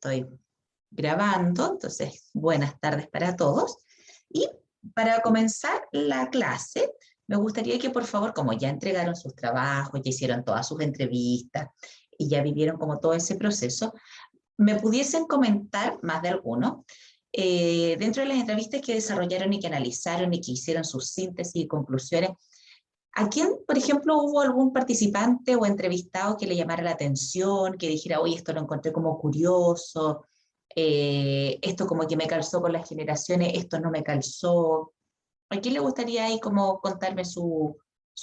estoy grabando, entonces buenas tardes para todos. Y para comenzar la clase, me gustaría que por favor, como ya entregaron sus trabajos, ya hicieron todas sus entrevistas y ya vivieron como todo ese proceso, me pudiesen comentar más de alguno, dentro de las entrevistas que desarrollaron y que analizaron y que hicieron sus síntesis y conclusiones, ¿a quién, por ejemplo, hubo algún participante o entrevistado que le llamara la atención, que dijera, oye, esto lo encontré como curioso, esto como que me calzó con las generaciones, esto no me calzó? ¿A quién le gustaría ahí como contarme su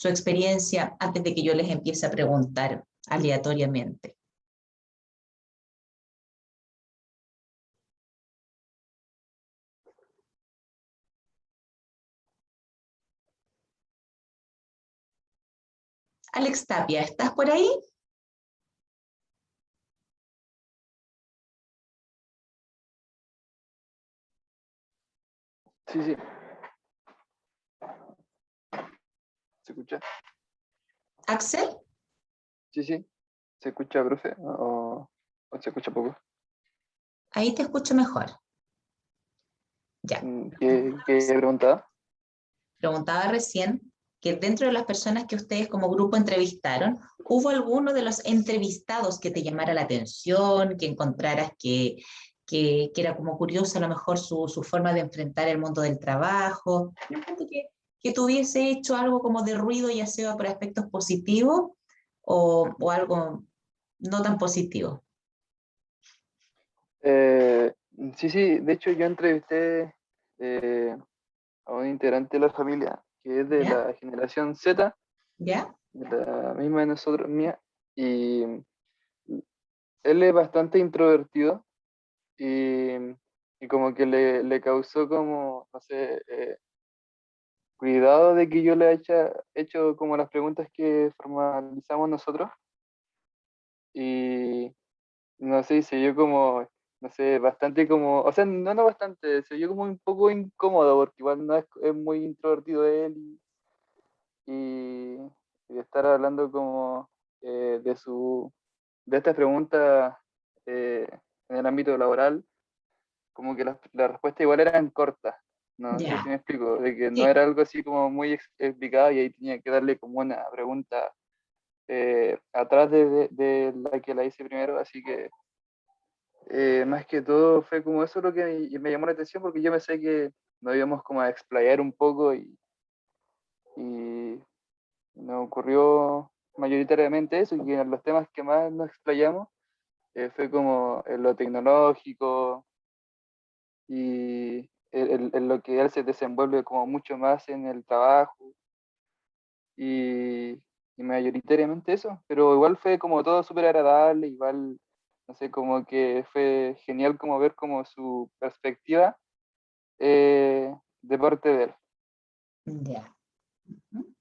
experiencia antes de que yo les empiece a preguntar aleatoriamente? Alex Tapia, ¿estás por ahí? Sí, sí. ¿Se escucha? ¿Axel? Sí, sí. ¿Se escucha, profe? ¿O se escucha poco? Ahí te escucho mejor. Ya. ¿Qué preguntaba? Preguntaba recién que dentro de las personas que ustedes como grupo entrevistaron, ¿hubo alguno de los entrevistados que te llamara la atención, que encontraras que era como curioso a lo mejor su forma de enfrentar el mundo del trabajo? Que tuviese hecho algo como de ruido, ya sea por aspectos positivos o algo no tan positivo. Eh, sí, sí. De hecho, yo entrevisté a un integrante de la familia que es de ¿Ya? la generación Z, ¿Ya? de la misma de nosotros, mía, y él es bastante introvertido y, y como que le causó como, no sé, cuidado de que yo le haya hecho como las preguntas que formalizamos nosotros y no sé, se vio como, no sé, bastante como, o sea, no bastante, se vio como un poco incómodo porque igual no es muy introvertido él y de estar hablando como de estas preguntas eh, en el ámbito laboral, como que las respuestas igual eran cortas. No sé si Ya. me explico, de que no Sí. era algo así como muy explicado y ahí tenía que darle como una pregunta atrás de la que la hice primero, así que más que todo fue como eso lo que me llamó la atención porque yo pensé que nos íbamos como a explayar un poco y nos ocurrió mayoritariamente eso y que en los temas que más nos explayamos fue como en lo tecnológico y en lo que él se desenvuelve como mucho más en el trabajo y, y mayoritariamente eso, pero igual fue como todo súper agradable, igual, no sé, como que fue genial como ver como su perspectiva de parte de él. Ya. Ujú.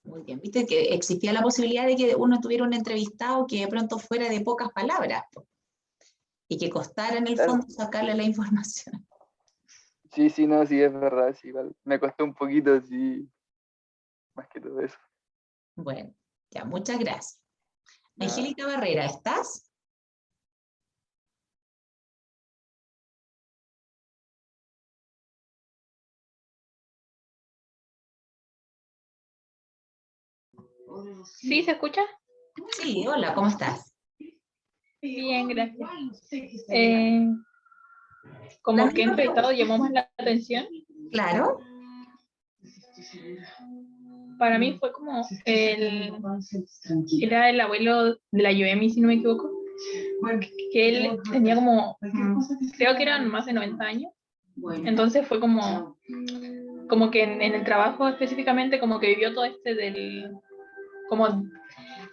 Muy bien. Viste que existía la posibilidad de que uno tuviera un entrevistado que de pronto fuera de pocas palabras po, y que costara en el Claro, fondo sacarle la información. sí, sí, no, sí, es verdad, sí, igual me costó un poquito, sí, más que todo eso. Bueno, ya, muchas gracias. Ya. Angélica Barrera, ¿estás? ¿Sí se escucha? Sí, hola, ¿cómo estás? Bien, gracias. Eh, La como que misma entrevistado pregunta. llamó más la atención. Claro, Para mí fue como era el abuelo de la Yoemi, si no me equivoco, que él tenía como, creo que eran más de 90 años. Entonces fue como que en el trabajo específicamente, como que vivió todo como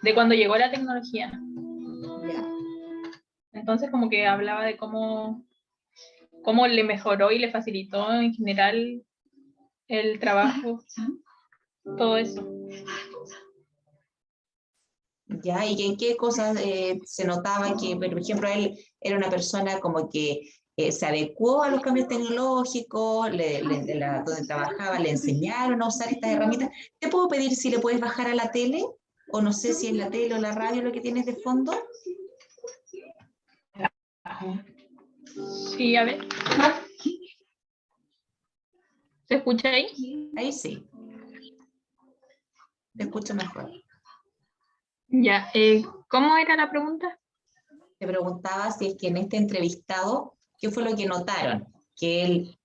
de cuando llegó la tecnología. ya. Entonces como que hablaba de cómo le mejoró y le facilitó en general el trabajo, todo eso. Ya, ¿y en qué cosas se notaba que, por ejemplo, él era una persona como que se adecuó a los cambios tecnológicos, donde trabajaba, le enseñaron a usar estas herramientas? ¿Te puedo pedir si le puedes bajar a la tele? O no sé si es la tele o la radio lo que tienes de fondo. Sí, a ver. ¿Se escucha ahí? Ahí sí, te escucho mejor. Ya. ¿Cómo era la pregunta? Te preguntaba si es que en este entrevistado, ¿qué fue lo que notaron? Que él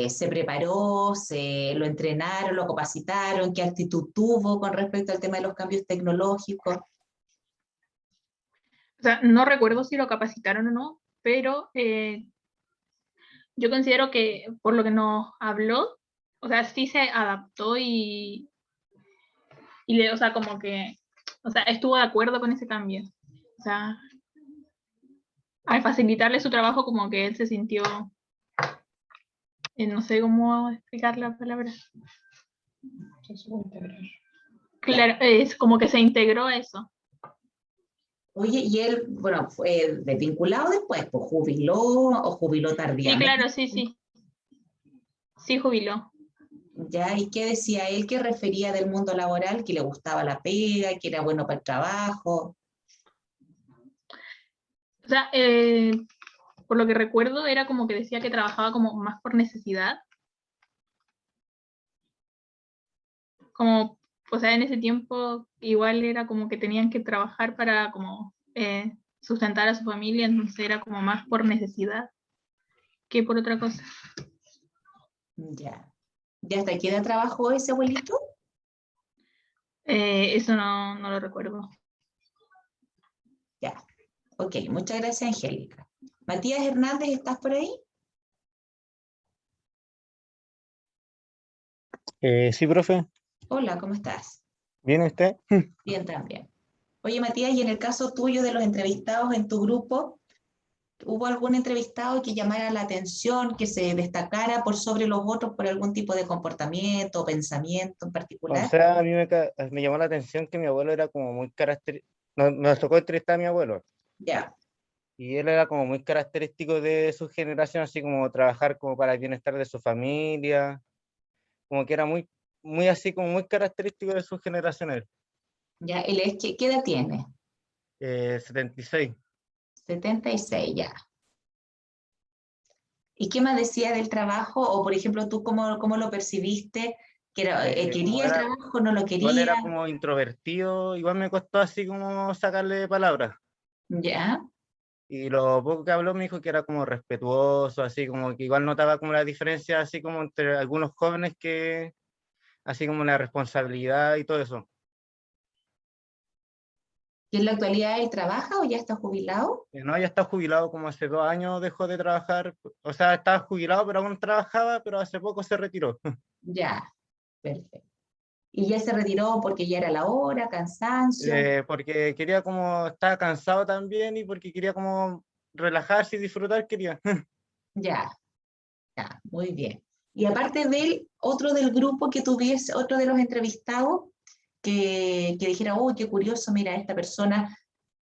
se preparó, lo entrenaron, lo capacitaron, qué actitud tuvo con respecto al tema de los cambios tecnológicos. O sea, no recuerdo si lo capacitaron o no, pero yo considero que por lo que nos habló, o sea, sí se adaptó o sea, como que, o sea, estuvo de acuerdo con ese cambio. O sea, al facilitarle su trabajo, como que él se sintió, no sé cómo explicar la palabra. Claro, es como que se integró a eso. Oye, y él, bueno, fue desvinculado después, pues jubiló o jubiló Sí, tardíamente. claro, sí. Sí, jubiló. ¿Ya? ¿Y qué decía él? ¿Qué refería del mundo laboral? ¿Que le gustaba la pega? ¿Que era bueno para el trabajo? O sea, por lo que recuerdo, era como que decía que trabajaba como más por necesidad. Como, o sea, en ese tiempo igual era como que tenían que trabajar para como sustentar a su familia, entonces era como más por necesidad que por otra cosa. Ya. ¿Y hasta qué edad trabajó ese abuelito? Eso no lo recuerdo. Ya. Ok, muchas gracias, Angélica. Matías Hernández, ¿estás por ahí? Sí, profe. Hola, ¿cómo estás? ¿Viene usted? Bien, también. Oye, Matías, y en el caso tuyo de los entrevistados en tu grupo, ¿hubo algún entrevistado que llamara la atención, que se destacara por sobre los otros por algún tipo de comportamiento o pensamiento en O particular? sea, a mí me llamó la atención que mi abuelo era como muy característico. Nos tocó entrevistar a mi abuelo. Ya, Y él era como muy característico de su generación, así como trabajar como para el bienestar de su familia. Como que era muy así, como muy característico de su generación él. ya, él es, ¿qué edad tiene? 76. 76, ya. ¿Y qué más decía del trabajo? O, por ejemplo, ¿tú cómo lo percibiste? ¿Que Como quería el era, trabajo, no lo igual quería? era como introvertido, igual me costó así como sacarle palabras. Ya, Y lo poco que habló me dijo que era como respetuoso, así como que igual notaba como la diferencia, así como entre algunos jóvenes que, así como la responsabilidad y todo eso. ¿y en la actualidad él trabaja o ya está jubilado? No, ya está jubilado como hace 2 años, dejó de trabajar, o sea, estaba jubilado, pero aún trabajaba, pero hace poco se retiró. Ya, perfecto. ¿Y ya se retiró porque ya era la hora, cansancio? Porque quería como, estaba cansado también y porque quería como relajarse y disfrutar, quería. Ya, ya, muy bien. Y aparte de él, otro del grupo que tuviese, otro de los entrevistados, que dijera, oh, qué curioso, mira, a esta persona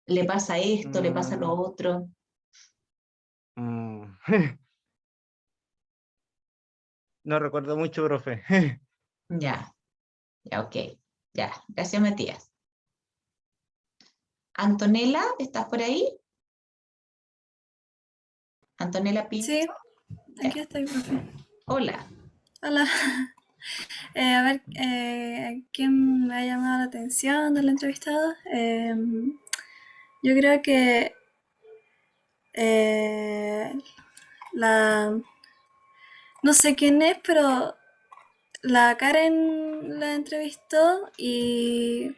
le pasa esto, le pasa lo Mm, otro. mm. No recuerdo mucho, profe. Ya, ya, ok. Ya, gracias, Matías. Antonella, ¿estás por ahí? Antonella Pinto. Sí, Ya. aquí estoy, profe. Hola. Hola. A ver, ¿quién me ha llamado la atención del entrevistado? Yo creo que eh, la... No sé quién es, pero la Karen la entrevistó y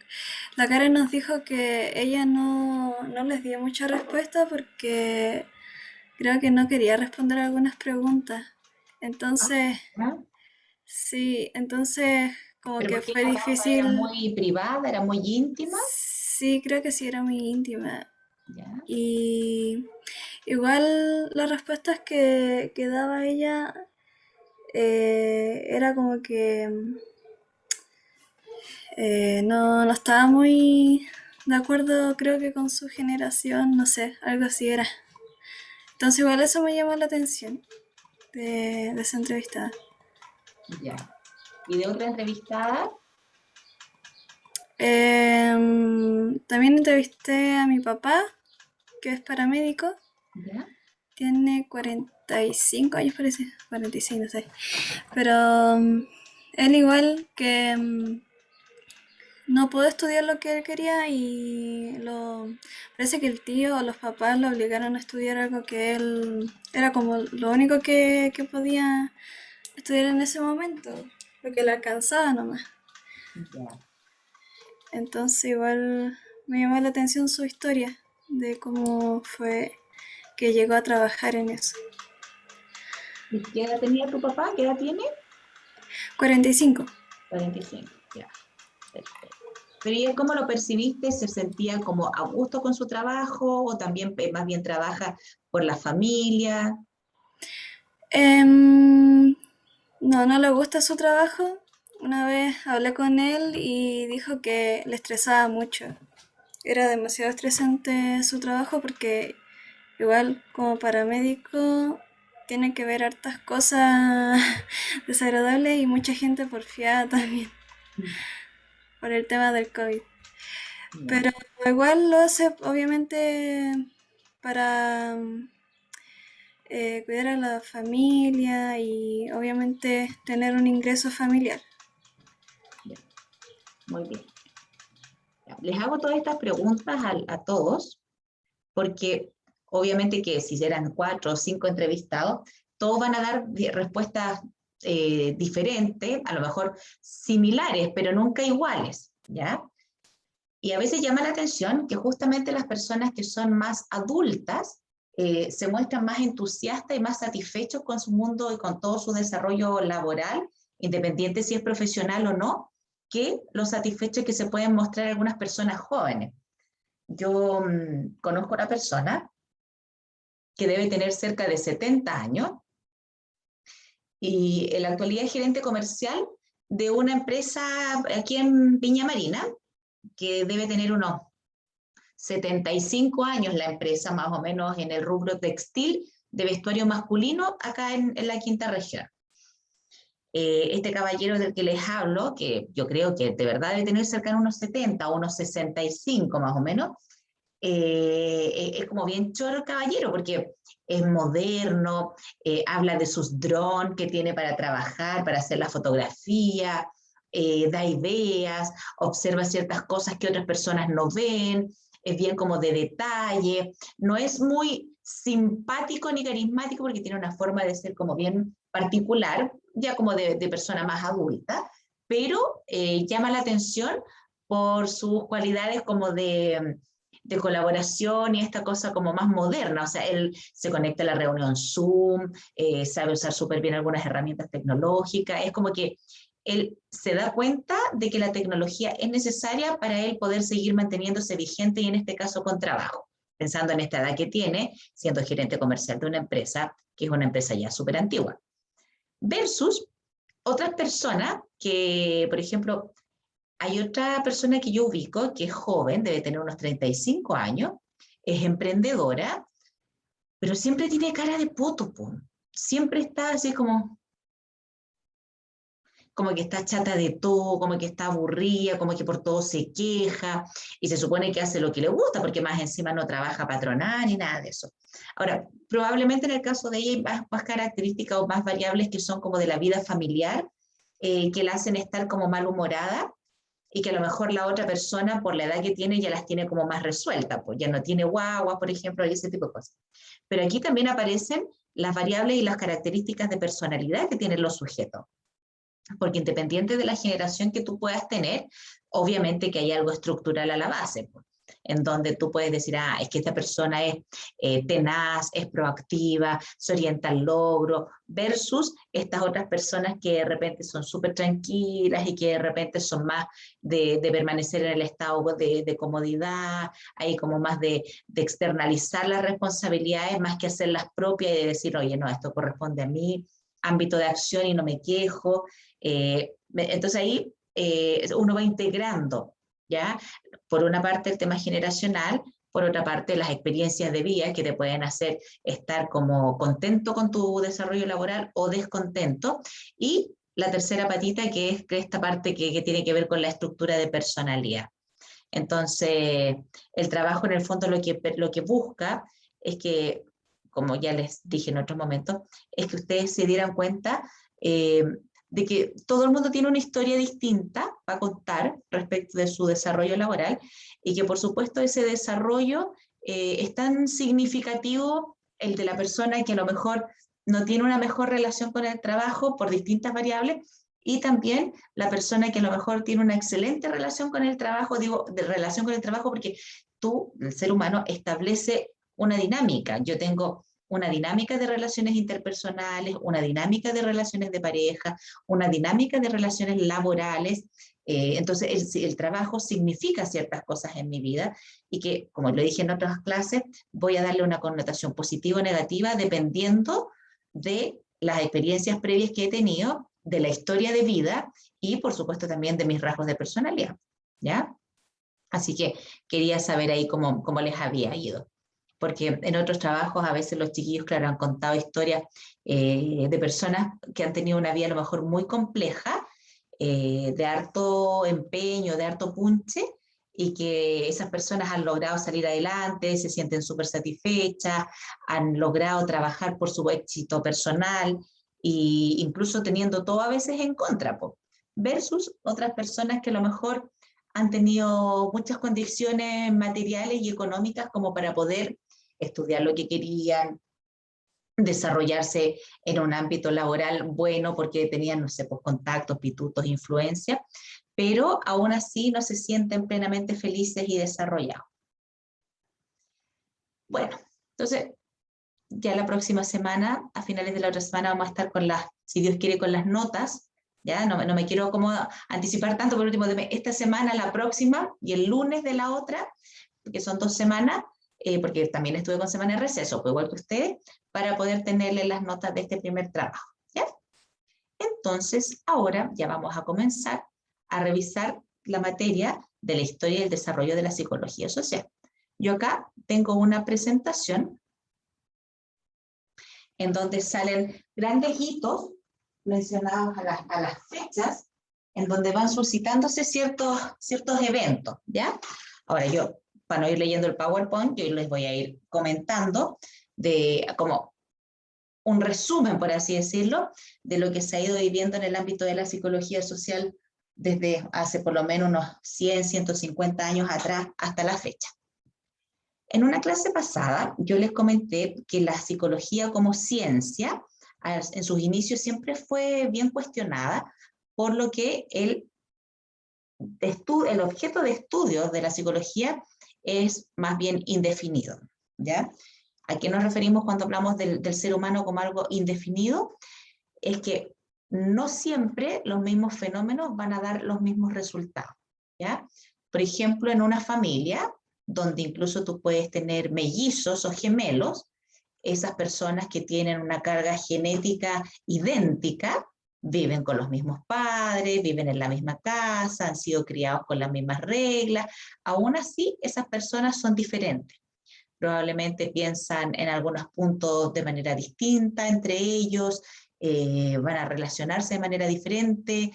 la Karen nos dijo que ella no les dio mucha respuesta porque creo que no quería responder algunas preguntas. Entonces... ¿No? Sí, entonces como ¿Pero que porque fue la cosa era difícil. muy privada, era muy íntima? Sí, creo que sí era muy íntima. Ya. Y igual las respuestas que daba ella era como que no estaba muy de acuerdo, creo que con su generación, no sé, algo así era. Entonces igual eso me llamó la atención de esa entrevistada. Ya. ¿Y de otra entrevistada? También entrevisté a mi papá, que es paramédico. Ya. tiene 45 años parece, 46, no sé. Pero él igual que no pudo estudiar lo que él quería y parece que el tío o los papás lo obligaron a estudiar algo que él era como lo único que podía estudiar en ese momento, lo que le alcanzaba nomás. Ya. Entonces igual me llamó la atención su historia de cómo fue que llegó a trabajar en eso. ¿Y qué edad tenía tu papá? ¿Qué edad tiene? 45. 45, ya. Perfecto. Pero ¿y él cómo lo percibiste? ¿Se sentía como a gusto con su trabajo o también más bien trabaja por la familia? No le gusta su trabajo. Una vez hablé con él y dijo que le estresaba mucho. Era demasiado estresante su trabajo porque igual como paramédico tiene que ver hartas cosas desagradables y mucha gente porfiada también por el tema del COVID. Pero igual lo hace obviamente para cuidar a la familia y obviamente tener un ingreso familiar. Muy bien. Les hago todas estas preguntas a todos, porque obviamente que si eran 4 o 5 entrevistados, todos van a dar respuestas diferentes, a lo mejor similares, pero nunca iguales, ¿ya? Y a veces llama la atención que justamente las personas que son más adultas se muestran más entusiastas y más satisfechos con su mundo y con todo su desarrollo laboral, independiente si es profesional o no, que los satisfechos que se pueden mostrar algunas personas jóvenes. Yo conozco a una persona que debe tener cerca de 70 años y en la actualidad es gerente comercial de una empresa aquí en Viña Marina, que debe tener unos 75 años la empresa, más o menos en el rubro textil de vestuario masculino, acá en la quinta región. Este caballero del que les hablo, que yo creo que de verdad debe tener cerca de unos 70 o unos 65 más o menos, es como bien choro el caballero, porque es moderno, habla de sus drones que tiene para trabajar, para hacer la fotografía, da ideas, observa ciertas cosas que otras personas no ven, es bien como de detalle, no es muy simpático ni carismático porque tiene una forma de ser como bien particular, ya como de persona más adulta, pero llama la atención por sus cualidades como de colaboración y esta cosa como más moderna, o sea, él se conecta a la reunión Zoom, sabe usar súper bien algunas herramientas tecnológicas, es como que él se da cuenta de que la tecnología es necesaria para él poder seguir manteniéndose vigente y en este caso con trabajo, pensando en esta edad que tiene, siendo gerente comercial de una empresa que es una empresa ya súper antigua. Versus otras personas que, por ejemplo, hay otra persona que yo ubico que es joven, debe tener unos 35 años, es emprendedora, pero siempre tiene cara de poto, po. Siempre está así como que está chata de todo, como que está aburrida, como que por todo se queja, y se supone que hace lo que le gusta, porque más encima no trabaja patronal ni nada de eso. Ahora, probablemente en el caso de ella hay más características o más variables que son como de la vida familiar, que la hacen estar como malhumorada, y que a lo mejor la otra persona, por la edad que tiene, ya las tiene como más resueltas, pues ya no tiene guagua, por ejemplo, y ese tipo de cosas. Pero aquí también aparecen las variables y las características de personalidad que tienen los sujetos. Porque independiente de la generación que tú puedas tener, obviamente que hay algo estructural a la base, pues, en donde tú puedes decir, es que esta persona es tenaz, es proactiva, se orienta al logro, versus estas otras personas que de repente son súper tranquilas y que de repente son más de permanecer en el estado de comodidad, hay como más de externalizar las responsabilidades más que hacerlas propias y de decir, oye, no, esto corresponde a mí, ámbito de acción y no me quejo. Entonces ahí uno va integrando, ¿ya? Por una parte el tema generacional, por otra parte las experiencias de vida que te pueden hacer estar como contento con tu desarrollo laboral o descontento, y la tercera patita que es esta parte que tiene que ver con la estructura de personalidad. Entonces, el trabajo en el fondo lo que busca es que como ya les dije en otros momentos, es que ustedes se dieran cuenta de que todo el mundo tiene una historia distinta para contar respecto de su desarrollo laboral y que por supuesto ese desarrollo es tan significativo el de la persona que a lo mejor no tiene una mejor relación con el trabajo por distintas variables, y también la persona que a lo mejor tiene una excelente relación con el trabajo, digo, de relación con el trabajo porque tú, el ser humano, establece una dinámica. Yo tengo una dinámica de relaciones interpersonales, una dinámica de relaciones de pareja, una dinámica de relaciones laborales. Entonces, el trabajo significa ciertas cosas en mi vida y que, como lo dije en otras clases, voy a darle una connotación positiva o negativa dependiendo de las experiencias previas que he tenido, de la historia de vida y, por supuesto, también de mis rasgos de personalidad, ¿ya? Así que quería saber ahí cómo les había ido. Porque en otros trabajos a veces los chiquillos, claro, han contado historias de personas que han tenido una vida a lo mejor muy compleja, de harto empeño, de harto punche, y que esas personas han logrado salir adelante, se sienten súper satisfechas, han logrado trabajar por su éxito personal, e incluso teniendo todo a veces en contra, versus otras personas que a lo mejor han tenido muchas condiciones materiales y económicas como para poder estudiar lo que querían, desarrollarse en un ámbito laboral bueno porque tenían, no sé, pues contactos, pitutos, influencia, pero aún así no se sienten plenamente felices y desarrollados. Bueno, entonces ya la próxima semana, a finales de la otra semana, vamos a estar con las, si Dios quiere, con las notas. Ya no me quiero como anticipar tanto, por último, de esta semana, la próxima y el lunes de la otra, porque son 2 semanas, porque también estuve con semana de receso, pues igual que ustedes, para poder tenerle las notas de este primer trabajo, ¿ya? Entonces, ahora ya vamos a comenzar a revisar la materia de la historia y el desarrollo de la psicología social. Yo acá tengo una presentación en donde salen grandes hitos mencionados a las fechas, en donde van suscitándose ciertos eventos, ¿ya? Ahora yo, para no ir leyendo el PowerPoint, yo les voy a ir comentando de como un resumen, por así decirlo, de lo que se ha ido viviendo en el ámbito de la psicología social desde hace por lo menos unos 100, 150 años atrás hasta la fecha. En una clase pasada yo les comenté que la psicología como ciencia en sus inicios siempre fue bien cuestionada, por lo que el objeto de estudio de la psicología es más bien indefinido, ¿ya? ¿A qué nos referimos cuando hablamos del ser humano como algo indefinido? Es que no siempre los mismos fenómenos van a dar los mismos resultados, ¿ya? Por ejemplo, en una familia, donde incluso tú puedes tener mellizos o gemelos, esas personas que tienen una carga genética idéntica, viven con los mismos padres, viven en la misma casa, han sido criados con las mismas reglas, aún así esas personas son diferentes. Probablemente piensan en algunos puntos de manera distinta entre ellos, van a relacionarse de manera diferente,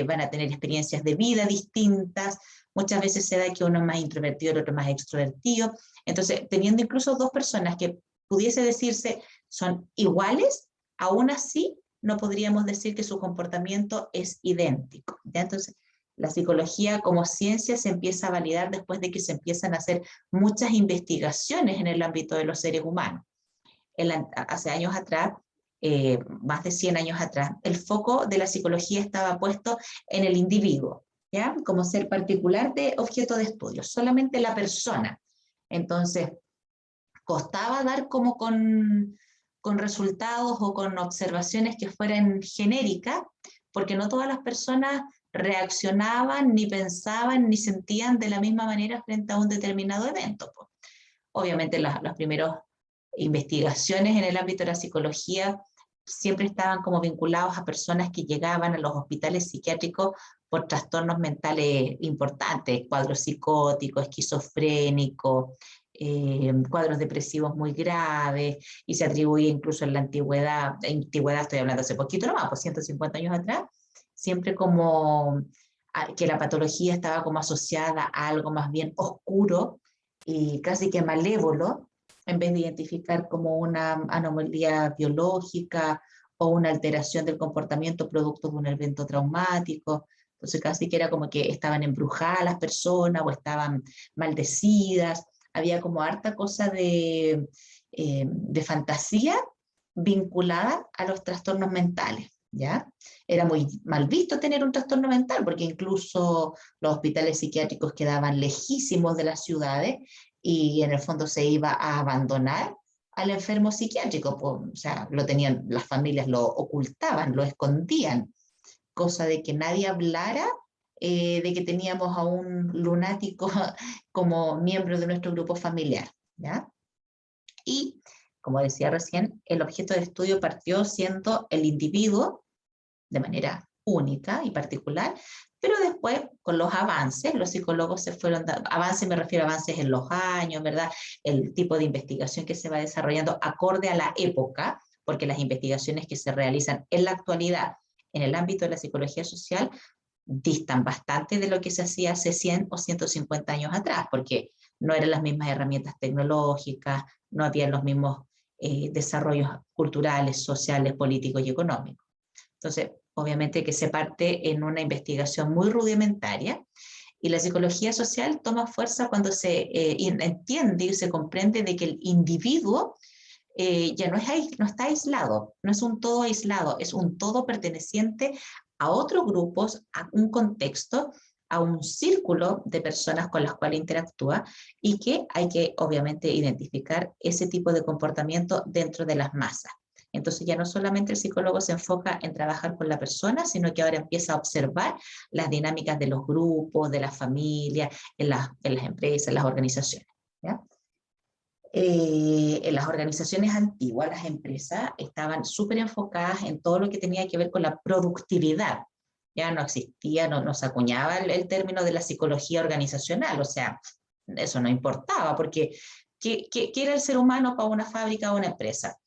van a tener experiencias de vida distintas. Muchas veces se da que uno es más introvertido, el otro más extrovertido. Entonces, teniendo incluso 2 personas que pudiese decirse son iguales, aún así no podríamos decir que su comportamiento es idéntico, ¿ya? Entonces, la psicología como ciencia se empieza a validar después de que se empiezan a hacer muchas investigaciones en el ámbito de los seres humanos. Hace años atrás, más de 100 años atrás, el foco de la psicología estaba puesto en el individuo, ¿ya? Como ser particular de objeto de estudio, solamente la persona. Entonces, costaba dar como con resultados o con observaciones que fueran genéricas, porque no todas las personas reaccionaban, ni pensaban, ni sentían de la misma manera frente a un determinado evento. Obviamente las primeras investigaciones en el ámbito de la psicología siempre estaban como vinculados a personas que llegaban a los hospitales psiquiátricos por trastornos mentales importantes, cuadros psicóticos, esquizofrénicos, cuadros depresivos muy graves, y se atribuye incluso en la antigüedad estoy hablando hace poquito nomás, por 150 años atrás, siempre como que la patología estaba como asociada a algo más bien oscuro y casi que malévolo, en vez de identificar como una anomalía biológica o una alteración del comportamiento producto de un evento traumático. Entonces casi que era como que estaban embrujadas las personas o estaban maldecidas. Había como harta cosa de fantasía vinculada a los trastornos mentales, ¿ya? Era muy mal visto tener un trastorno mental, porque incluso los hospitales psiquiátricos quedaban lejísimos de las ciudades y en el fondo se iba a abandonar al enfermo psiquiátrico, pues, o sea, lo tenían, las familias lo ocultaban, lo escondían, cosa de que nadie hablara de que teníamos a un lunático como miembro de nuestro grupo familiar, ¿ya? Y, como decía recién, el objeto de estudio partió siendo el individuo de manera única y particular, pero después, con los avances, los psicólogos se fueron dando, avances me refiero a avances en los años, ¿verdad? El tipo de investigación que se va desarrollando acorde a la época, porque las investigaciones que se realizan en la actualidad en el ámbito de la psicología social distan bastante de lo que se hacía hace 100 o 150 años atrás, porque no eran las mismas herramientas tecnológicas, no habían los mismos desarrollos culturales, sociales, políticos y económicos. Entonces, obviamente que se parte en una investigación muy rudimentaria y la psicología social toma fuerza cuando se entiende y se comprende de que el individuo ya no está aislado, no es un todo aislado, es un todo perteneciente a otros grupos, a un contexto, a un círculo de personas con las cuales interactúa y que hay que obviamente identificar ese tipo de comportamiento dentro de las masas. Entonces ya no solamente el psicólogo se enfoca en trabajar con la persona, sino que ahora empieza a observar las dinámicas de los grupos, de las familias, en las empresas, en las organizaciones, ¿ya? En las organizaciones antiguas, las empresas estaban súper enfocadas en todo lo que tenía que ver con la productividad. Ya no existía, no se acuñaba el término de la psicología organizacional, o sea, eso no importaba, porque ¿qué era el ser humano para una fábrica o una empresa?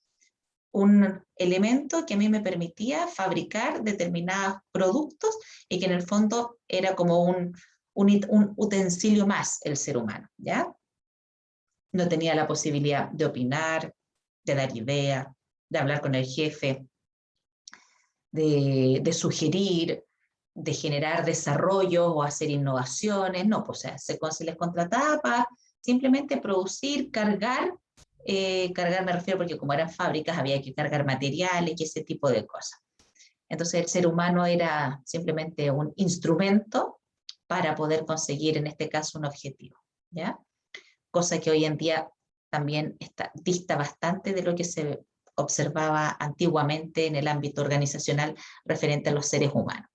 Un elemento que a mí me permitía fabricar determinados productos y que en el fondo era como un utensilio más el ser humano, ¿ya? No tenía la posibilidad de opinar, de dar ideas, de hablar con el jefe, de sugerir, de generar desarrollo o hacer innovaciones. No, pues o sea, se les contrataba para simplemente producir, cargar me refiero porque como eran fábricas había que cargar materiales y ese tipo de cosas. Entonces el ser humano era simplemente un instrumento para poder conseguir en este caso un objetivo, ¿ya? Cosa que hoy en día también dista bastante de lo que se observaba antiguamente en el ámbito organizacional referente a los seres humanos.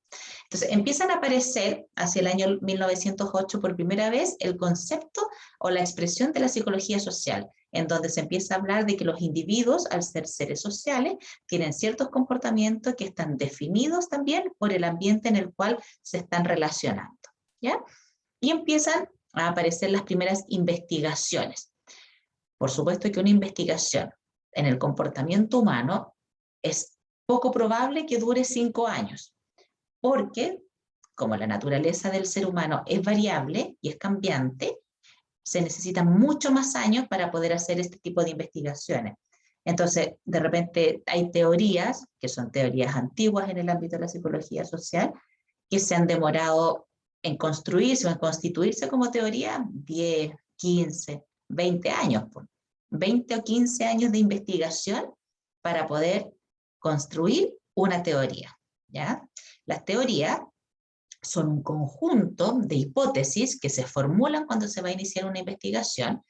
Entonces empiezan a aparecer hacia el año 1908 por primera vez el concepto o la expresión de la psicología social, en donde se empieza a hablar de que los individuos, al ser seres sociales, tienen ciertos comportamientos que están definidos también por el ambiente en el cual se están relacionando, ¿ya? Y empiezan a aparecer las primeras investigaciones. Por supuesto que una investigación en el comportamiento humano es poco probable que dure 5 años, porque como la naturaleza del ser humano es variable y es cambiante, se necesitan mucho más años para poder hacer este tipo de investigaciones. Entonces, de repente hay teorías, que son teorías antiguas en el ámbito de la psicología social, que se han demorado en construirse o en constituirse como teoría 10, 15, 20 años. 20 o 15 años de investigación para poder construir una teoría, ¿ya? Las teorías son un conjunto de hipótesis que se formulan cuando se va a iniciar una investigación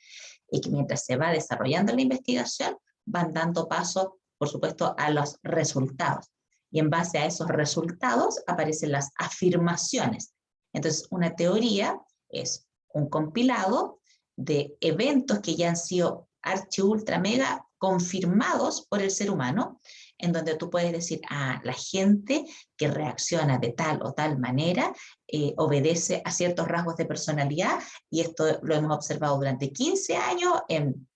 y que mientras se va desarrollando la investigación van dando paso, por supuesto, a los resultados. Y en base a esos resultados aparecen las afirmaciones. Entonces, una teoría es un compilado de eventos que ya han sido archi ultra mega confirmados por el ser humano, en donde tú puedes decir, la gente que reacciona de tal o tal manera obedece a ciertos rasgos de personalidad, y esto lo hemos observado durante 15 años en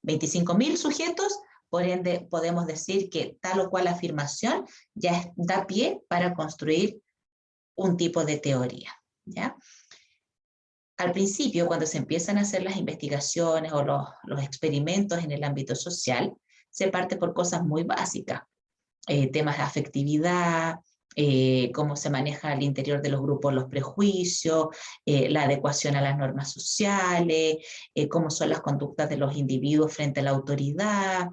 25.000 sujetos, por ende podemos decir que tal o cual afirmación ya da pie para construir un tipo de teoría, ¿ya? al principio, cuando se empiezan a hacer las investigaciones o los experimentos en el ámbito social, se parte por cosas muy básicas, temas de afectividad, cómo se maneja al interior de los grupos los prejuicios, la adecuación a las normas sociales, cómo son las conductas de los individuos frente a la autoridad,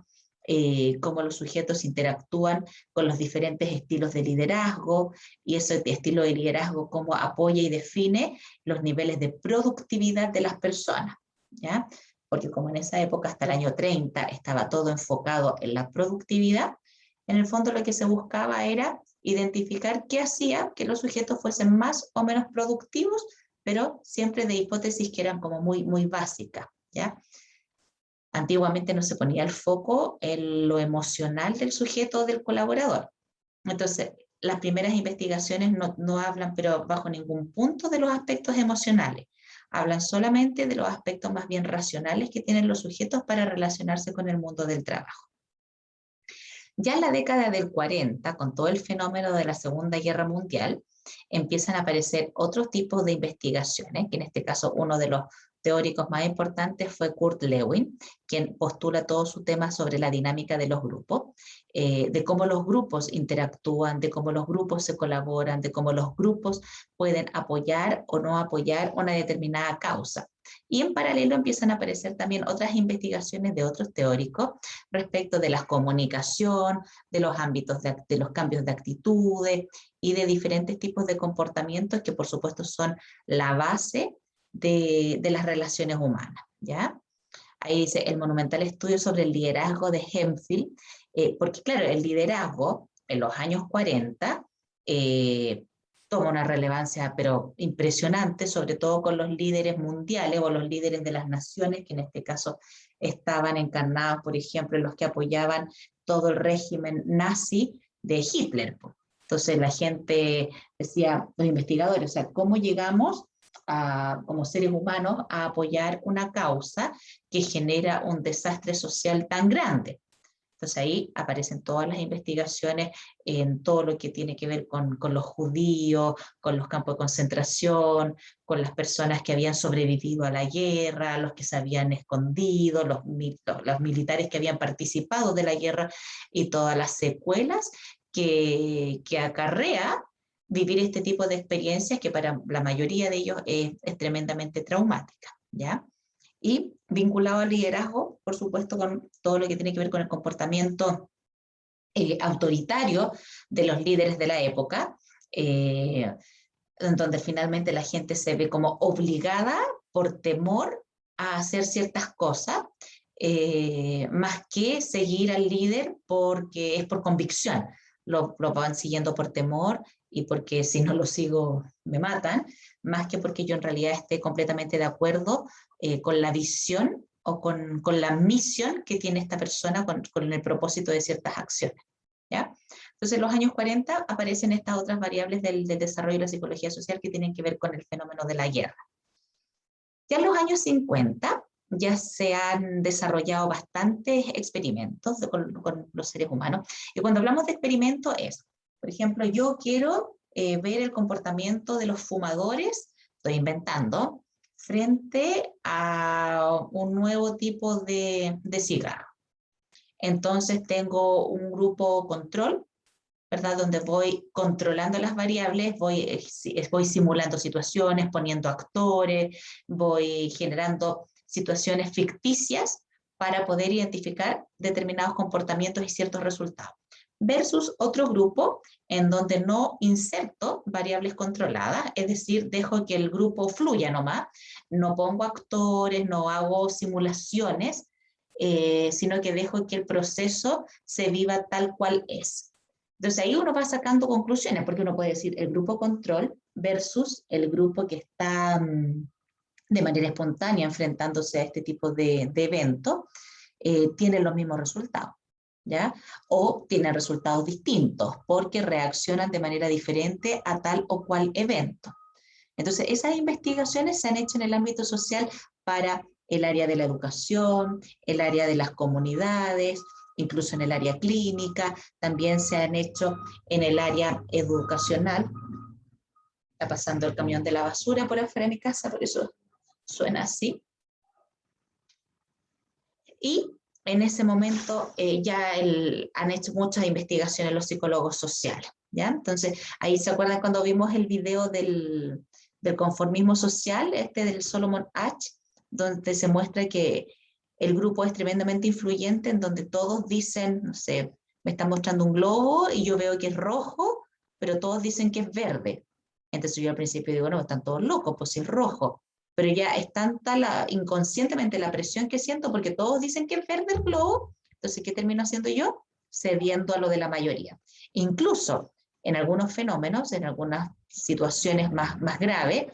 cómo los sujetos interactúan con los diferentes estilos de liderazgo, y ese estilo de liderazgo cómo apoya y define los niveles de productividad de las personas, ¿ya? Porque como en esa época, hasta el año 30, estaba todo enfocado en la productividad, en el fondo lo que se buscaba era identificar qué hacía que los sujetos fuesen más o menos productivos, pero siempre de hipótesis que eran como muy, muy básicas, ¿ya? Antiguamente no se ponía el foco en lo emocional del sujeto o del colaborador. Entonces, las primeras investigaciones no hablan, pero bajo ningún punto, de los aspectos emocionales. Hablan solamente de los aspectos más bien racionales que tienen los sujetos para relacionarse con el mundo del trabajo. Ya en la década del 40, con todo el fenómeno de la Segunda Guerra Mundial, empiezan a aparecer otros tipos de investigaciones, que en este caso uno de los teóricos más importantes fue Kurt Lewin, quien postula todo su tema sobre la dinámica de los grupos, de cómo los grupos interactúan, de cómo los grupos se colaboran, de cómo los grupos pueden apoyar o no apoyar una determinada causa. Y en paralelo empiezan a aparecer también otras investigaciones de otros teóricos respecto de la comunicación, de los ámbitos de los cambios de actitudes y de diferentes tipos de comportamientos que por supuesto son la base de las relaciones humanas, ¿ya? Ahí dice el monumental estudio sobre el liderazgo de Hemphill, porque claro, el liderazgo en los años 40 toma una relevancia pero impresionante, sobre todo con los líderes mundiales o los líderes de las naciones, que en este caso estaban encarnados, por ejemplo, en los que apoyaban todo el régimen nazi de Hitler. Entonces la gente decía, los investigadores, o sea, ¿cómo llegamos como seres humanos a apoyar una causa que genera un desastre social tan grande? Entonces ahí aparecen todas las investigaciones en todo lo que tiene que ver con los judíos, con los campos de concentración, con las personas que habían sobrevivido a la guerra, los que se habían escondido, los militares que habían participado de la guerra y todas las secuelas que acarrea vivir este tipo de experiencias, que para la mayoría de ellos es tremendamente traumática, ¿ya? Y vinculado al liderazgo, por supuesto, con todo lo que tiene que ver con el comportamiento autoritario de los líderes de la época, en donde finalmente la gente se ve como obligada por temor a hacer ciertas cosas, más que seguir al líder porque es por convicción. Lo van siguiendo por temor y porque si no lo sigo me matan, más que porque yo en realidad esté completamente de acuerdo con la visión o con la misión que tiene esta persona con el propósito de ciertas acciones, ¿ya? Entonces en los años 40 aparecen estas otras variables del desarrollo de la psicología social que tienen que ver con el fenómeno de la guerra. Ya en los años 50 ya se han desarrollado bastantes experimentos con los seres humanos, y cuando hablamos de experimentos es, por ejemplo, yo quiero ver el comportamiento de los fumadores, estoy inventando, frente a un nuevo tipo de cigarro. Entonces tengo un grupo control, ¿verdad? Donde voy controlando las variables, voy simulando situaciones, poniendo actores, voy generando situaciones ficticias para poder identificar determinados comportamientos y ciertos resultados. Versus otro grupo en donde no inserto variables controladas, es decir, dejo que el grupo fluya nomás, no pongo actores, no hago simulaciones, sino que dejo que el proceso se viva tal cual es. Entonces ahí uno va sacando conclusiones, porque uno puede decir el grupo control versus el grupo que está de manera espontánea enfrentándose a este tipo de eventos, tienen los mismos resultados, ¿ya? O tienen resultados distintos, porque reaccionan de manera diferente a tal o cual evento. Entonces esas investigaciones se han hecho en el ámbito social para el área de la educación, el área de las comunidades, incluso en el área clínica, también se han hecho en el área educacional. Está pasando el camión de la basura por afuera de mi casa, por eso Suena así. Y en ese momento ya han hecho muchas investigaciones los psicólogos sociales, ¿ya? Entonces, ahí se acuerdan cuando vimos el video del conformismo social, del Solomon Asch, donde se muestra que el grupo es tremendamente influyente, en donde todos dicen, no sé, me están mostrando un globo y yo veo que es rojo, pero todos dicen que es verde. Entonces yo al principio digo, no, están todos locos, pues si es rojo. Pero ya es tanta inconscientemente la presión que siento, porque todos dicen que es verde el globo, entonces ¿qué termino haciendo yo? Cediendo a lo de la mayoría. Incluso en algunos fenómenos, en algunas situaciones más graves,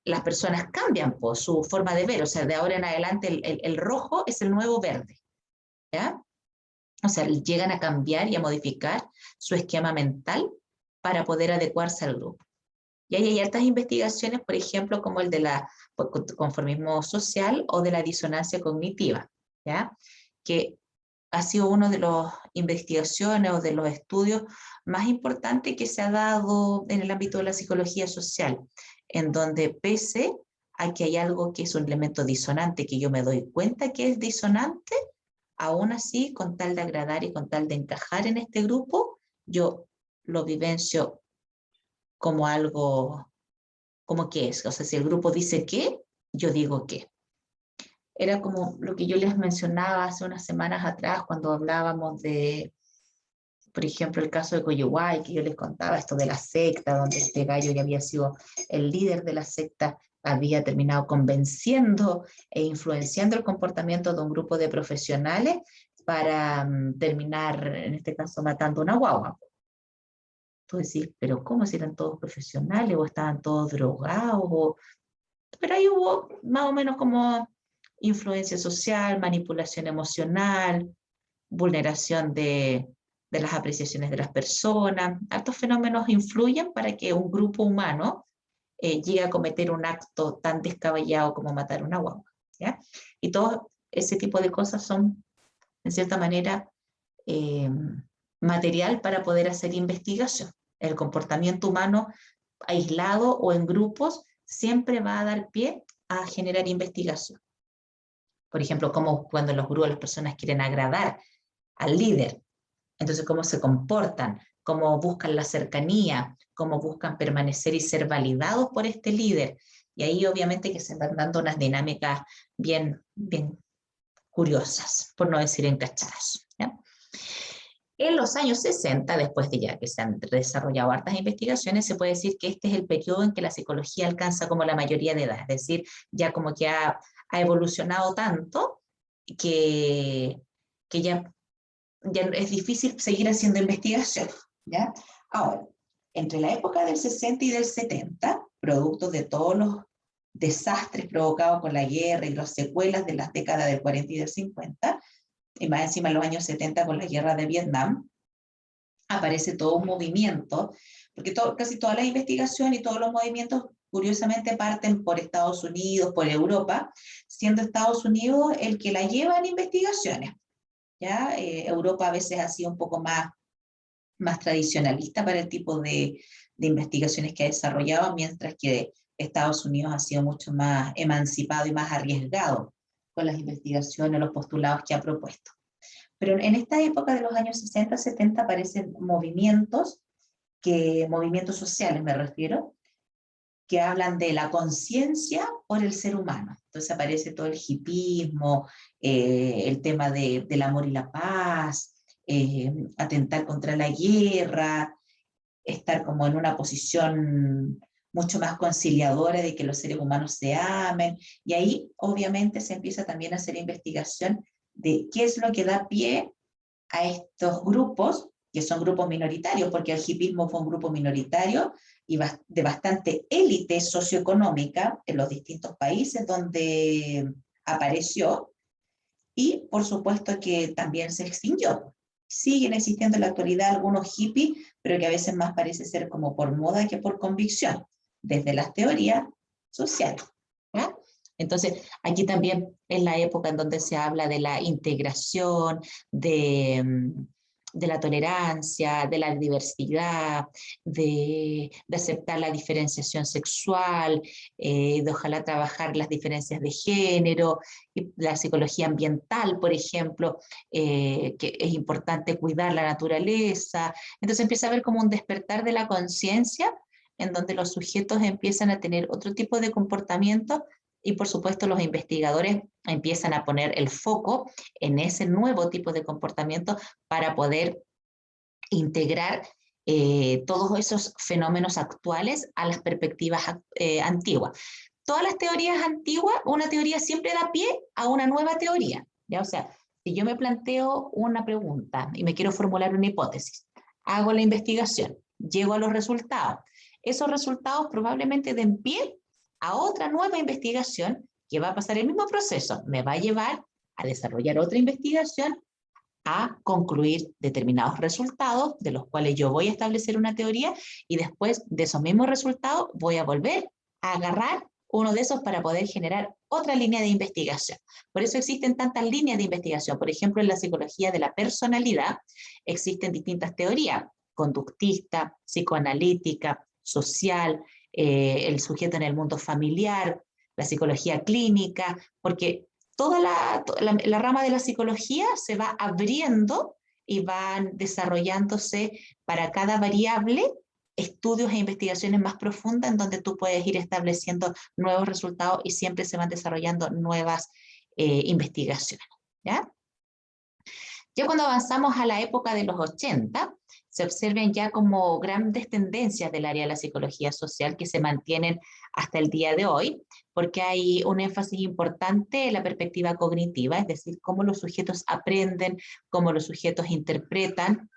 las personas cambian por su forma de ver, o sea, de ahora en adelante el rojo es el nuevo verde, ¿ya? O sea, llegan a cambiar y a modificar su esquema mental para poder adecuarse al grupo. Y ahí hay altas investigaciones, por ejemplo, como el de la conformismo social o de la disonancia cognitiva, ¿ya? Que ha sido una de las investigaciones o de los estudios más importantes que se ha dado en el ámbito de la psicología social, en donde pese a que hay algo que es un elemento disonante, que yo me doy cuenta que es disonante, aún así, con tal de agradar y con tal de encajar en este grupo, yo lo vivencio como algo, como que es. O sea, si el grupo dice que, yo digo que. Era como lo que yo les mencionaba hace unas semanas atrás cuando hablábamos de, por ejemplo, el caso de Coyhaique, que yo les contaba esto de la secta, donde este gallo ya había sido el líder de la secta, había terminado convenciendo e influenciando el comportamiento de un grupo de profesionales para terminar, en este caso, matando una guagua. Tú decís, pero ¿cómo si eran todos profesionales o estaban todos drogados? Pero ahí hubo más o menos como influencia social, manipulación emocional, vulneración de las apreciaciones de las personas. Estos fenómenos influyen para que un grupo humano llegue a cometer un acto tan descabellado como matar una guagua, ¿ya? Y todo ese tipo de cosas son, en cierta manera, material para poder hacer investigación. El comportamiento humano aislado o en grupos siempre va a dar pie a generar investigación. Por ejemplo, como cuando en los grupos las personas quieren agradar al líder, entonces cómo se comportan, cómo buscan la cercanía, cómo buscan permanecer y ser validados por este líder. Y ahí obviamente que se van dando unas dinámicas bien curiosas, por no decir encachadas, ¿ya? En los años 60, después de ya que se han desarrollado hartas investigaciones, se puede decir que este es el periodo en que la psicología alcanza como la mayoría de edad, es decir, ya como que ha evolucionado tanto que ya es difícil seguir haciendo investigación, ¿ya? Ahora, entre la época del 60 y del 70, producto de todos los desastres provocados con la guerra y las secuelas de las décadas del 40 y del 50, y más encima en los años 70 con la guerra de Vietnam, aparece todo un movimiento, porque casi todas las investigaciones y todos los movimientos curiosamente parten por Estados Unidos, por Europa, siendo Estados Unidos el que la lleva en investigaciones. ¿Ya? Europa a veces ha sido un poco más tradicionalista para el tipo de investigaciones que ha desarrollado, mientras que Estados Unidos ha sido mucho más emancipado y más arriesgado con las investigaciones, los postulados que ha propuesto. Pero en esta época de los años 60, 70 aparecen movimientos sociales me refiero, que hablan de la conciencia por el ser humano. Entonces aparece todo el hipismo, el tema del amor y la paz, atentar contra la guerra, estar como en una posición mucho más conciliadora de que los seres humanos se amen, y ahí obviamente se empieza también a hacer investigación de qué es lo que da pie a estos grupos, que son grupos minoritarios, porque el hipismo fue un grupo minoritario y de bastante élite socioeconómica en los distintos países donde apareció, y por supuesto que también se extinguió. Siguen existiendo en la actualidad algunos hippies, pero que a veces más parece ser como por moda que por convicción, desde las teorías sociales, ¿ya? Entonces, aquí también es la época en donde se habla de la integración, de de la tolerancia, de la diversidad, de aceptar la diferenciación sexual, de ojalá trabajar las diferencias de género, y la psicología ambiental, por ejemplo, que es importante cuidar la naturaleza. Entonces empieza a haber como un despertar de la conciencia en donde los sujetos empiezan a tener otro tipo de comportamiento y por supuesto los investigadores empiezan a poner el foco en ese nuevo tipo de comportamiento para poder integrar todos esos fenómenos actuales a las perspectivas antiguas. Todas las teorías antiguas, una teoría siempre da pie a una nueva teoría, ¿ya? O sea, si yo me planteo una pregunta y me quiero formular una hipótesis, hago la investigación, llego a los resultados, esos resultados probablemente den pie a otra nueva investigación que va a pasar el mismo proceso, me va a llevar a desarrollar otra investigación, a concluir determinados resultados de los cuales yo voy a establecer una teoría y después de esos mismos resultados voy a volver a agarrar uno de esos para poder generar otra línea de investigación. Por eso existen tantas líneas de investigación. Por ejemplo, en la psicología de la personalidad existen distintas teorías, conductista, psicoanalítica, social, el sujeto en el mundo familiar, la psicología clínica, porque toda la rama de la psicología se va abriendo y van desarrollándose para cada variable estudios e investigaciones más profundas en donde tú puedes ir estableciendo nuevos resultados y siempre se van desarrollando nuevas investigaciones, ¿ya? Ya cuando avanzamos a la época de los 80, se observan ya como grandes tendencias del área de la psicología social que se mantienen hasta el día de hoy, porque hay un énfasis importante en la perspectiva cognitiva, es decir, cómo los sujetos aprenden, cómo los sujetos interpretan.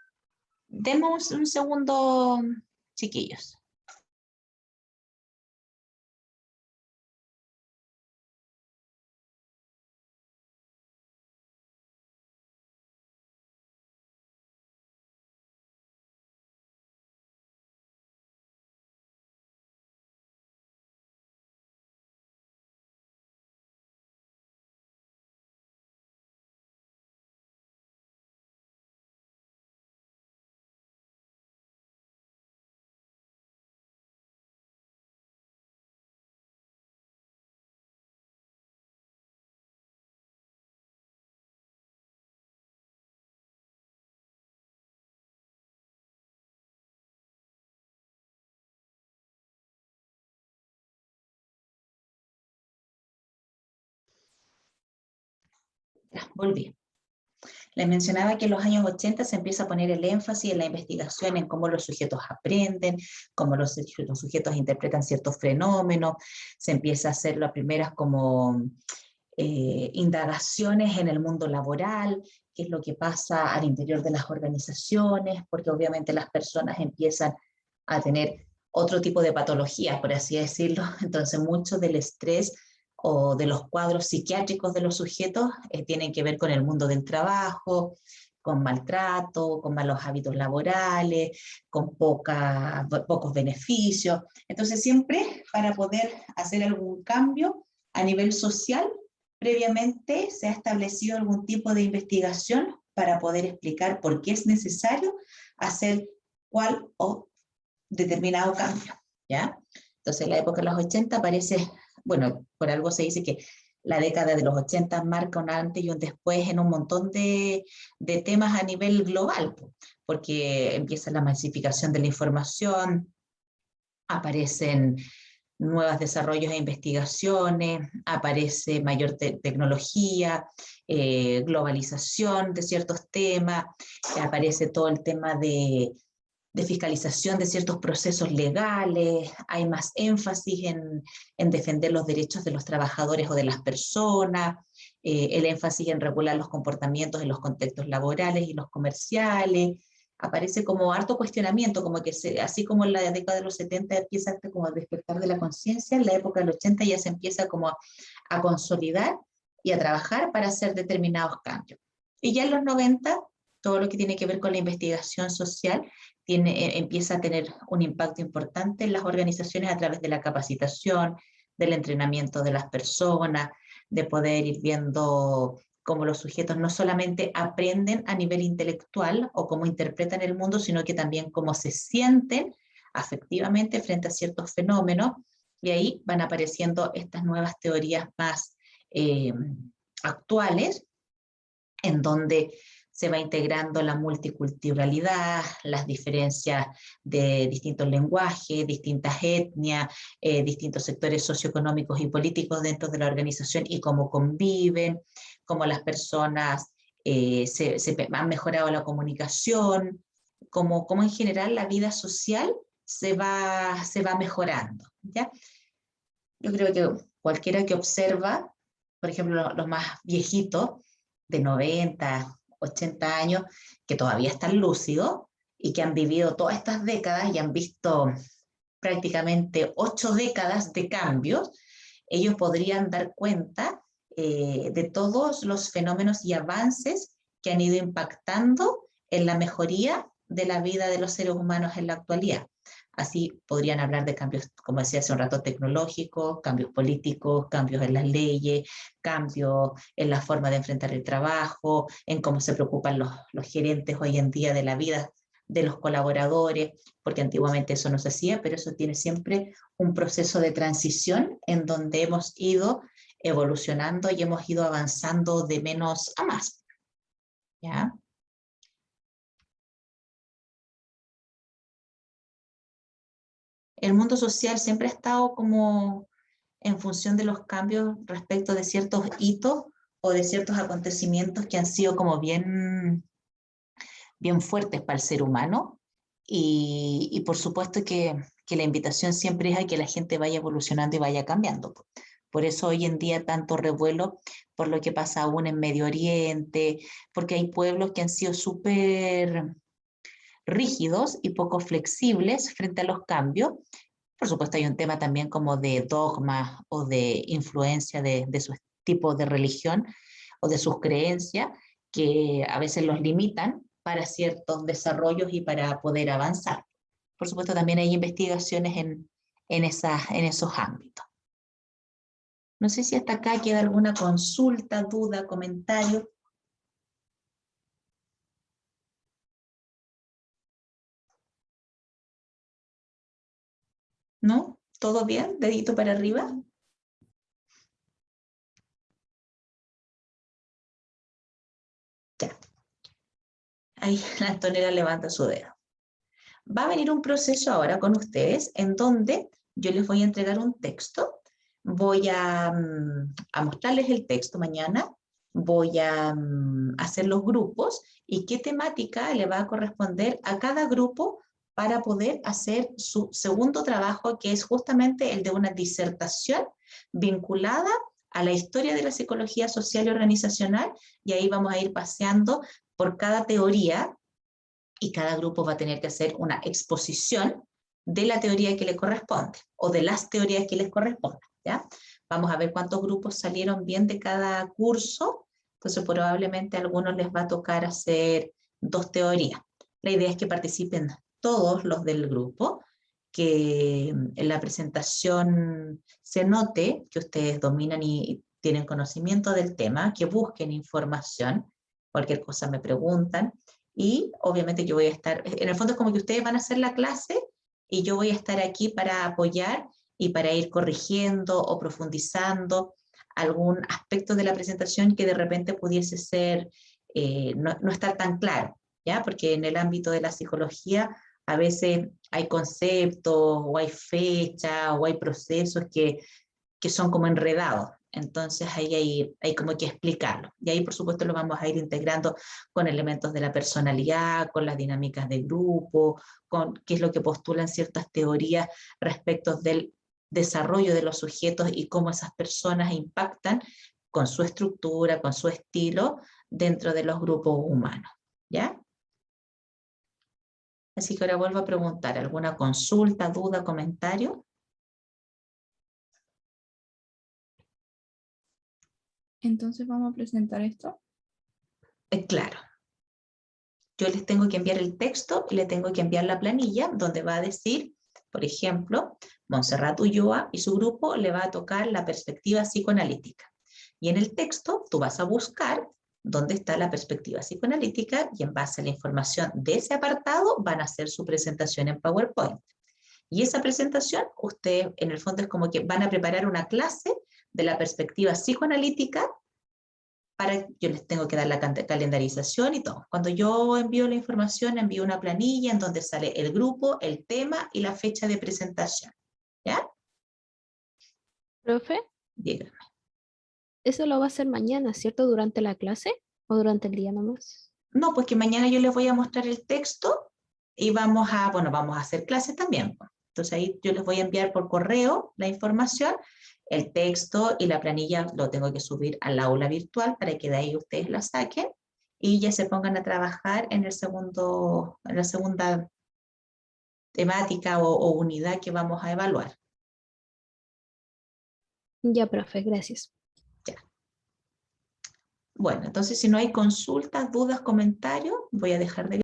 Demos un segundo, chiquillos. Ya, volví. Les mencionaba que en los años 80 se empieza a poner el énfasis en la investigación en cómo los sujetos aprenden, cómo los sujetos interpretan ciertos fenómenos, se empieza a hacer las primeras como indagaciones en el mundo laboral, qué es lo que pasa al interior de las organizaciones, porque obviamente las personas empiezan a tener otro tipo de patologías, por así decirlo, entonces mucho del estrés o de los cuadros psiquiátricos de los sujetos tienen que ver con el mundo del trabajo, con maltrato, con malos hábitos laborales, con pocos beneficios. Entonces siempre para poder hacer algún cambio a nivel social, previamente se ha establecido algún tipo de investigación para poder explicar por qué es necesario hacer cuál o determinado cambio, ¿ya? Entonces en la época de los 80 aparece, bueno, por algo se dice que la década de los 80 marca un antes y un después en un montón de temas a nivel global, porque empieza la masificación de la información, aparecen nuevos desarrollos e investigaciones, aparece mayor tecnología, globalización de ciertos temas, aparece todo el tema de fiscalización de ciertos procesos legales, hay más énfasis en defender los derechos de los trabajadores o de las personas, el énfasis en regular los comportamientos en los contextos laborales y los comerciales, aparece como harto cuestionamiento, como que así como en la década de los 70 empieza como a despertar de la conciencia, en la época del 80 ya se empieza como a consolidar y a trabajar para hacer determinados cambios. Y ya en los 90, todo lo que tiene que ver con la investigación social empieza a tener un impacto importante en las organizaciones a través de la capacitación, del entrenamiento de las personas, de poder ir viendo cómo los sujetos no solamente aprenden a nivel intelectual o cómo interpretan el mundo, sino que también cómo se sienten afectivamente frente a ciertos fenómenos, y ahí van apareciendo estas nuevas teorías más actuales, en donde se va integrando la multiculturalidad, las diferencias de distintos lenguajes, distintas etnias, distintos sectores socioeconómicos y políticos dentro de la organización y cómo conviven, cómo las personas han mejorado la comunicación, cómo en general la vida social se va mejorando, ¿ya? Yo creo que cualquiera que observa, por ejemplo, los más viejitos, de 90, 80 años, que todavía están lúcidos y que han vivido todas estas décadas y han visto prácticamente 8 décadas de cambios, ellos podrían dar cuenta de todos los fenómenos y avances que han ido impactando en la mejoría de la vida de los seres humanos en la actualidad. Así podrían hablar de cambios, como decía hace un rato, tecnológicos, cambios políticos, cambios en las leyes, cambios en la forma de enfrentar el trabajo, en cómo se preocupan los gerentes hoy en día de la vida de los colaboradores, porque antiguamente eso no se hacía, pero eso tiene siempre un proceso de transición en donde hemos ido evolucionando y hemos ido avanzando de menos a más. ¿Ya? El mundo social siempre ha estado como en función de los cambios respecto de ciertos hitos o de ciertos acontecimientos que han sido como bien fuertes para el ser humano, y por supuesto que la invitación siempre es a que la gente vaya evolucionando y vaya cambiando. Por eso hoy en día tanto revuelo por lo que pasa aún en Medio Oriente, porque hay pueblos que han sido súper rígidos y poco flexibles frente a los cambios. Por supuesto hay un tema también como de dogma o de influencia de su tipo de religión o de sus creencias, que a veces los limitan para ciertos desarrollos y para poder avanzar. Por supuesto también hay investigaciones en esos ámbitos. No sé si hasta acá queda alguna consulta, duda, comentario. ¿No? ¿Todo bien? ¿Dedito para arriba? Ya. Ahí la Antonella levanta su dedo. Va a venir un proceso ahora con ustedes en donde yo les voy a entregar un texto. Voy a mostrarles el texto mañana. Voy a hacer los grupos y qué temática le va a corresponder a cada grupo para poder hacer su segundo trabajo, que es justamente el de una disertación vinculada a la historia de la psicología social y organizacional, y ahí vamos a ir paseando por cada teoría y cada grupo va a tener que hacer una exposición de la teoría que le corresponde o de las teorías que les correspondan, ¿ya? Vamos a ver cuántos grupos salieron bien de cada curso, entonces probablemente a algunos les va a tocar hacer 2 teorías. La idea es que participen todos los del grupo, que en la presentación se note que ustedes dominan y tienen conocimiento del tema, que busquen información, cualquier cosa me preguntan, y obviamente yo voy a estar, en el fondo es como que ustedes van a hacer la clase y yo voy a estar aquí para apoyar y para ir corrigiendo o profundizando algún aspecto de la presentación que de repente pudiese ser, no estar tan claro, ¿ya? Porque en el ámbito de la psicología a veces hay conceptos o hay fechas o hay procesos que son como enredados. Entonces ahí hay como que explicarlo. Y ahí por supuesto lo vamos a ir integrando con elementos de la personalidad, con las dinámicas del grupo, con qué es lo que postulan ciertas teorías respecto del desarrollo de los sujetos y cómo esas personas impactan con su estructura, con su estilo dentro de los grupos humanos. ¿Ya? Así que ahora vuelvo a preguntar, ¿alguna consulta, duda, comentario? Entonces vamos a presentar esto. Claro. Yo les tengo que enviar el texto y le tengo que enviar la planilla donde va a decir, por ejemplo, Montserrat Ulloa y su grupo le va a tocar la perspectiva psicoanalítica. Y en el texto tú vas a buscar dónde está la perspectiva psicoanalítica y en base a la información de ese apartado van a hacer su presentación en PowerPoint. Y esa presentación, ustedes en el fondo es como que van a preparar una clase de la perspectiva psicoanalítica para, yo les tengo que dar la calendarización y todo. Cuando yo envío la información, envío una planilla en donde sale el grupo, el tema y la fecha de presentación. ¿Ya? Profe, Dígame. eso lo va a hacer mañana, ¿cierto? ¿Durante la clase o durante el día nomás? No, pues que mañana yo les voy a mostrar el texto y vamos a hacer clases también. Entonces ahí yo les voy a enviar por correo la información, el texto y la planilla lo tengo que subir al aula virtual para que de ahí ustedes la saquen y ya se pongan a trabajar en la segunda temática o unidad que vamos a evaluar. Ya, profe, gracias. Ya. Bueno, entonces si no hay consultas, dudas, comentarios, voy a dejar de